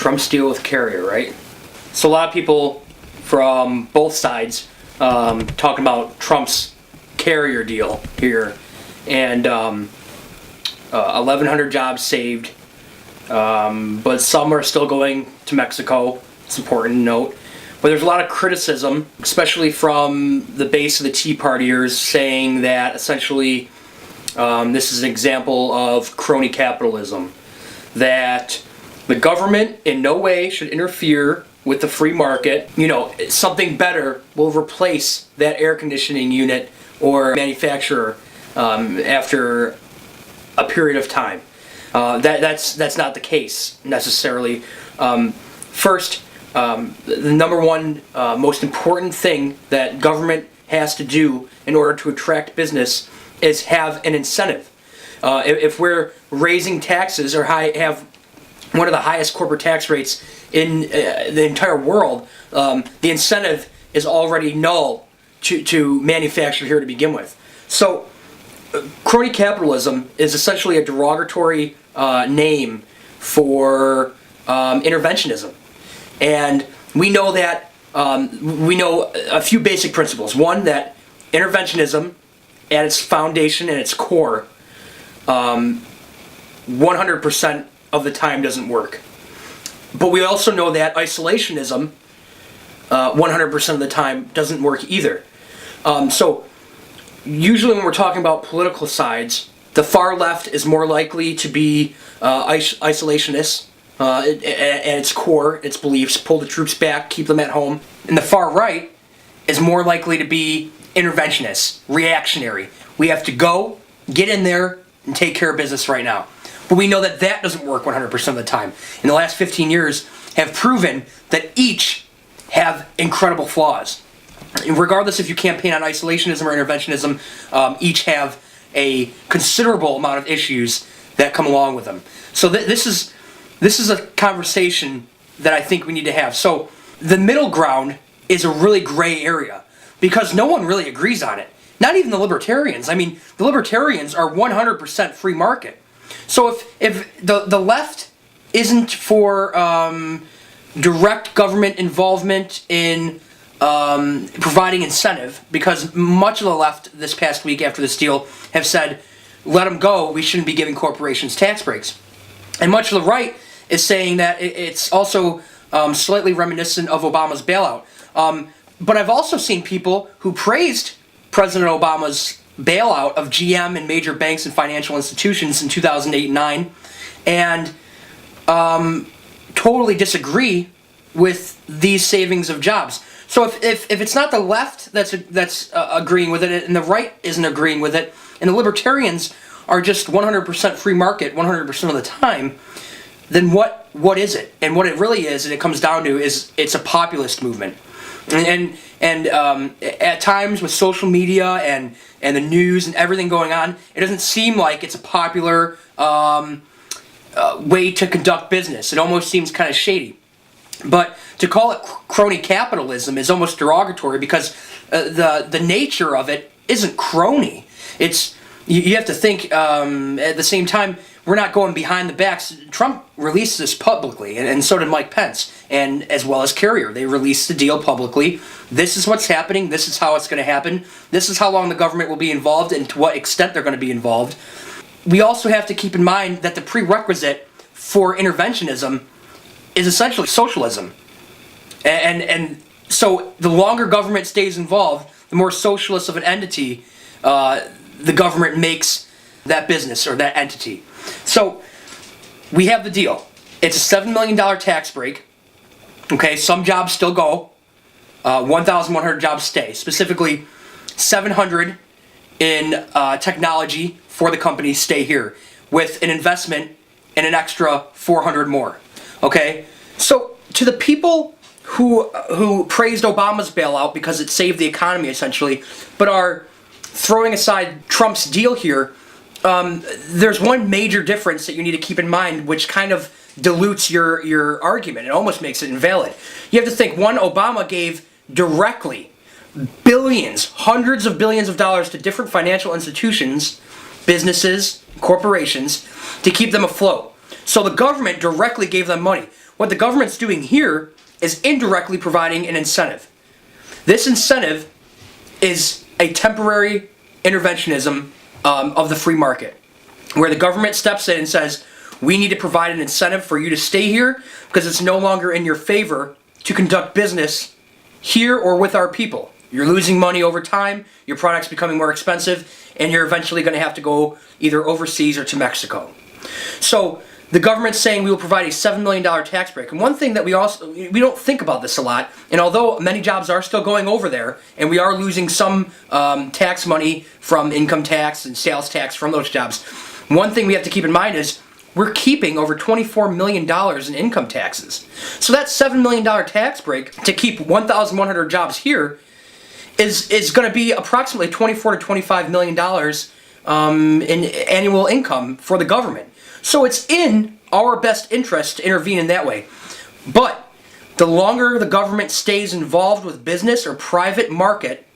Trump's deal with Carrier, right? So a lot of people from both sides talking about Trump's Carrier deal here, and 1,100 jobs saved, but some are still going to Mexico. It's important to note. But there's a lot of criticism, especially from the base of the Tea Partiers, saying that essentially this is an example of crony capitalism, that the government in no way should interfere with the free market. You know, something better will replace that air conditioning unit or manufacturer after a period of time. That's not the case necessarily. First, the number one most important thing that government has to do in order to attract business is have an incentive. If we're raising taxes or have one of the highest corporate tax rates in the entire world, the incentive is already null to manufacture here to begin with. So, crony capitalism is essentially a derogatory name for interventionism. And we know that, we know a few basic principles. One, that interventionism at its foundation and its core 100% of the time doesn't work. But we also know that isolationism 100% of the time doesn't work either. So usually when we're talking about political sides, the far left is more likely to be isolationist at its core, its beliefs, pull the troops back, keep them at home. And the far right is more likely to be interventionist, reactionary. We have to go, get in there, and take care of business right now. But we know that that doesn't work 100% of the time. In the last 15 years have proven that each have incredible flaws. And regardless if you campaign on isolationism or interventionism, each have a considerable amount of issues that come along with them. So this is a conversation that I think we need to have. So the middle ground is a really gray area because no one really agrees on it. Not even the libertarians. I mean, the libertarians are 100% free market. So if the left isn't for direct government involvement in providing incentive, because much of the left this past week after this deal have said, let them go, we shouldn't be giving corporations tax breaks. And much of the right is saying that it's also slightly reminiscent of Obama's bailout. But I've also seen people who praised President Obama's bailout of GM and major banks and financial institutions in 2008 and 9, and totally disagree with these savings of jobs. So if it's not the left that's agreeing with it, and the right isn't agreeing with it, and the libertarians are just 100% free market 100% of the time, then what is it? And what it really is, and it comes down to, is it's a populist movement. And at times with social media and the news and everything going on, it doesn't seem like it's a popular way to conduct business. It almost seems kind of shady. But to call it crony capitalism is almost derogatory because the nature of it isn't crony. It's you have to think at the same time, we're not going behind the backs. Trump released this publicly, and so did Mike Pence, and as well as Carrier. They released the deal publicly. This is what's happening. This is how it's going to happen. This is how long the government will be involved and to what extent they're going to be involved. We also have to keep in mind that the prerequisite for interventionism is essentially socialism. And so the longer government stays involved, the more socialist of an entity the government makes that business or that entity. So we have the deal. It's a $7 million tax break. Okay, some jobs still go. 1,100 jobs stay. Specifically, 700 in technology for the company stay here, with an investment in an extra 400 more. Okay, so to the people who praised Obama's bailout because it saved the economy essentially, but are throwing aside Trump's deal here, there's one major difference that you need to keep in mind, which kind of dilutes your argument. It almost makes it invalid. You have to think, one, Obama gave directly billions, hundreds of billions of dollars to different financial institutions, businesses, corporations, to keep them afloat. So the government directly gave them money. what the government's doing here is indirectly providing an incentive. This incentive is a temporary interventionism of the free market, where the government steps in and says, we need to provide an incentive for you to stay here because it's no longer in your favor to conduct business here or with our people. You're losing money over time, your product's becoming more expensive, and you're eventually going to have to go either overseas or to Mexico. So the government's saying we will provide a $7 million tax break. And one thing that we don't think about this a lot, and although many jobs are still going over there, and we are losing some tax money from income tax and sales tax from those jobs, one thing we have to keep in mind is we're keeping over $24 million in income taxes. So that $7 million tax break to keep 1,100 jobs here is going to be approximately $24 to $25 million in annual income for the government. So it's in our best interest to intervene in that way. But the longer the government stays involved with business or private market,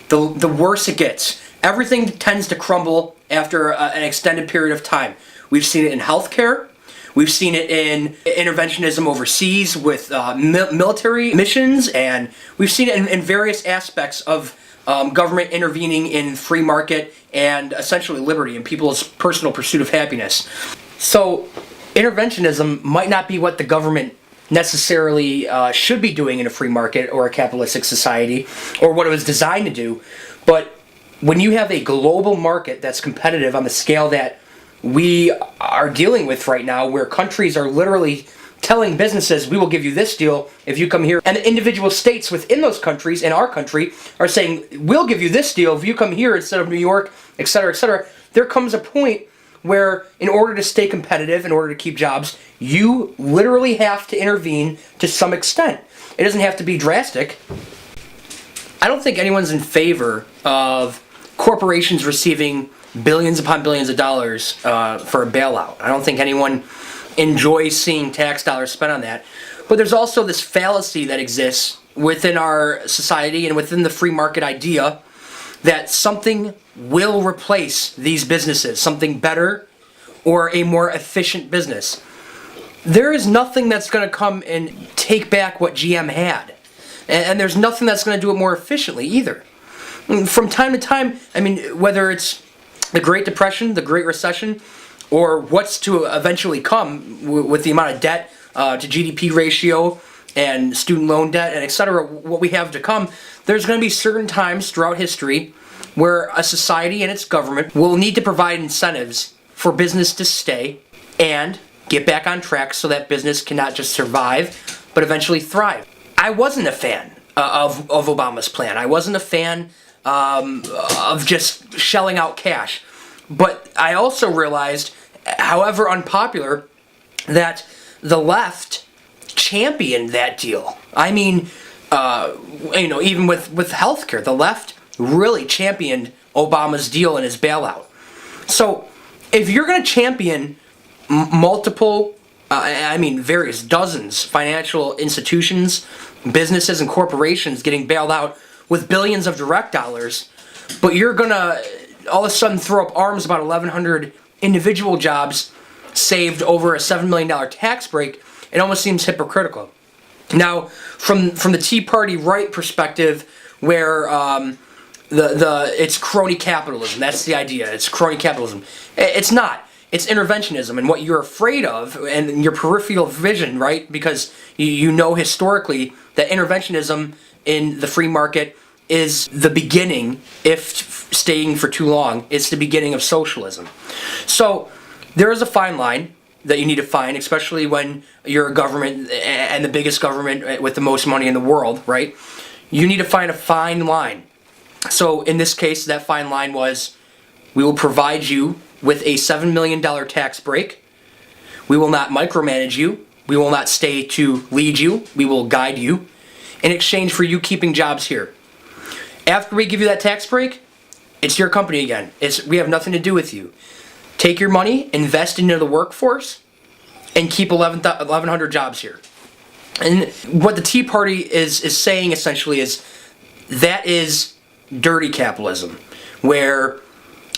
the worse it gets. Everything tends to crumble after an extended period of time. We've seen it in healthcare. We've seen it in interventionism overseas with military missions, and we've seen it in various aspects of government intervening in free market and essentially liberty and people's personal pursuit of happiness. So interventionism might not be what the government necessarily should be doing in a free market or a capitalistic society, or what it was designed to do, but when you have a global market that's competitive on the scale that we are dealing with right now, where countries are literally telling businesses, we will give you this deal if you come here, and the individual states within those countries and our country are saying, we'll give you this deal if you come here instead of New York, etc., there comes a point where in order to stay competitive, in order to keep jobs, you literally have to intervene to some extent. It doesn't have to be drastic. I don't think anyone's in favor of corporations receiving billions upon billions of dollars for a bailout. I don't think anyone enjoys seeing tax dollars spent on that. But there's also this fallacy that exists within our society and within the free market idea that something will replace these businesses, something better or a more efficient business. There is nothing that's going to come and take back what GM had. And there's nothing that's going to do it more efficiently either. From time to time, I mean, whether it's the Great Depression, the Great Recession, or what's to eventually come with the amount of debt to GDP ratio and student loan debt and etc., what we have to come, there's going to be certain times throughout history where a society and its government will need to provide incentives for business to stay and get back on track so that business can not just survive, but eventually thrive. I wasn't a fan of Obama's plan. I wasn't a fan of just shelling out cash. But I also realized, however unpopular, that the left championed that deal. I mean, even with healthcare, the left really championed Obama's deal and his bailout. So if you're going to champion multiple, various dozens financial institutions, businesses, and corporations getting bailed out with billions of direct dollars, but you're going to all of a sudden throw up arms about 1,100 individual jobs saved over a $7 million tax break, it almost seems hypocritical. Now, from the Tea Party right perspective, where it's crony capitalism, that's the idea, it's crony capitalism. It's not. It's interventionism, and what you're afraid of, and your peripheral vision, right? Because you know historically that interventionism in the free market is the beginning, if staying for too long, it's the beginning of socialism. So there is a fine line that you need to find, especially when you're a government and the biggest government with the most money in the world, right? You need to find a fine line. So in this case, that fine line was, we will provide you with a $7 million tax break. We will not micromanage you. We will not stay to lead you. We will guide you in exchange for you keeping jobs here. After we give you that tax break, it's your company again. We have nothing to do with you. Take your money, invest into the workforce, and keep 1,100 jobs here. And what the Tea Party is saying essentially is that is dirty capitalism, where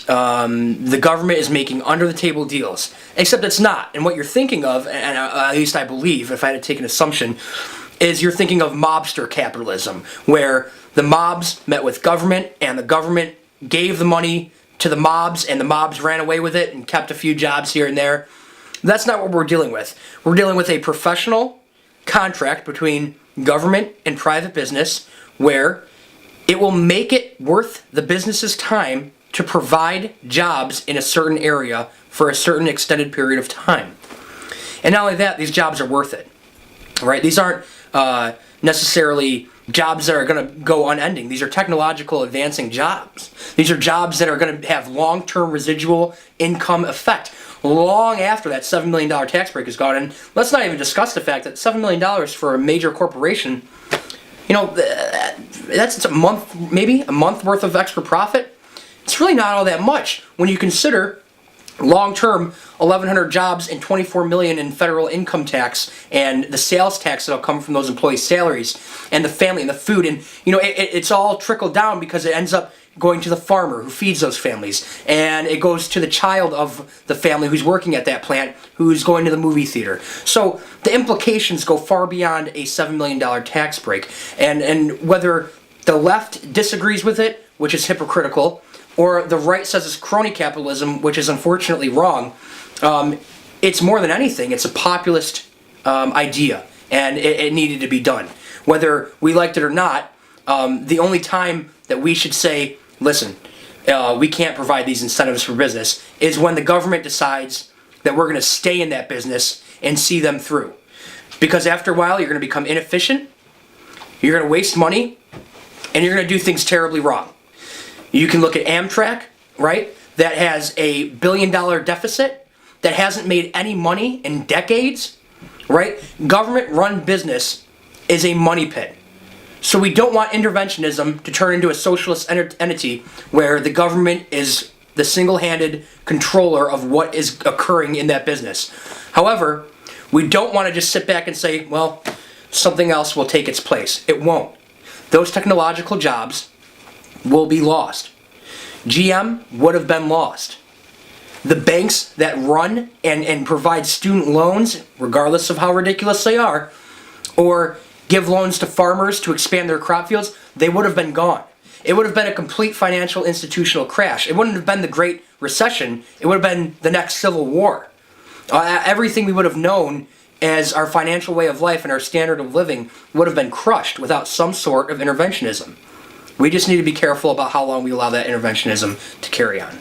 the government is making under-the-table deals. Except it's not. And what you're thinking of, and at least I believe, if I had to take an assumption, is you're thinking of mobster capitalism, where the mobs met with government, and the government gave the money to the mobs, and the mobs ran away with it and kept a few jobs here and there. That's not what we're dealing with. We're dealing with a professional contract between government and private business where it will make it worth the business's time to provide jobs in a certain area for a certain extended period of time. And not only that, these jobs are worth it. Right? These aren't necessarily jobs that are going to go unending. These are technological advancing jobs. These are jobs that are going to have long-term residual income effect long after that $7 million tax break is gone. And let's not even discuss the fact that $7 million for a major corporation, that's a month, maybe a month worth of extra profit. It's really not all that much when you consider long-term 1,100 jobs and $24 million in federal income tax and the sales tax that'll come from those employees' salaries and the family and the food. And, it's all trickled down because it ends up going to the farmer who feeds those families. And it goes to the child of the family who's working at that plant who's going to the movie theater. So the implications go far beyond a $7 million tax break. And whether the left disagrees with it, which is hypocritical, or the right says it's crony capitalism, which is unfortunately wrong, it's more than anything, it's a populist idea, and it needed to be done. Whether we liked it or not, the only time that we should say, listen, we can't provide these incentives for business, is when the government decides that we're going to stay in that business and see them through. Because after a while, you're going to become inefficient, you're going to waste money, and you're going to do things terribly wrong. You can look at Amtrak, right? That has a $1 billion deficit, that hasn't made any money in decades, right? Government-run business is a money pit. So we don't want interventionism to turn into a socialist entity where the government is the single-handed controller of what is occurring in that business. However, we don't want to just sit back and say, well, something else will take its place. It won't. Those technological jobs will be lost. GM would have been lost. The banks that run and provide student loans, regardless of how ridiculous they are, or give loans to farmers to expand their crop fields, they would have been gone. It would have been a complete financial institutional crash. It wouldn't have been the Great Recession. It would have been the next Civil War. Everything we would have known as our financial way of life and our standard of living would have been crushed without some sort of interventionism. We just need to be careful about how long we allow that interventionism to carry on.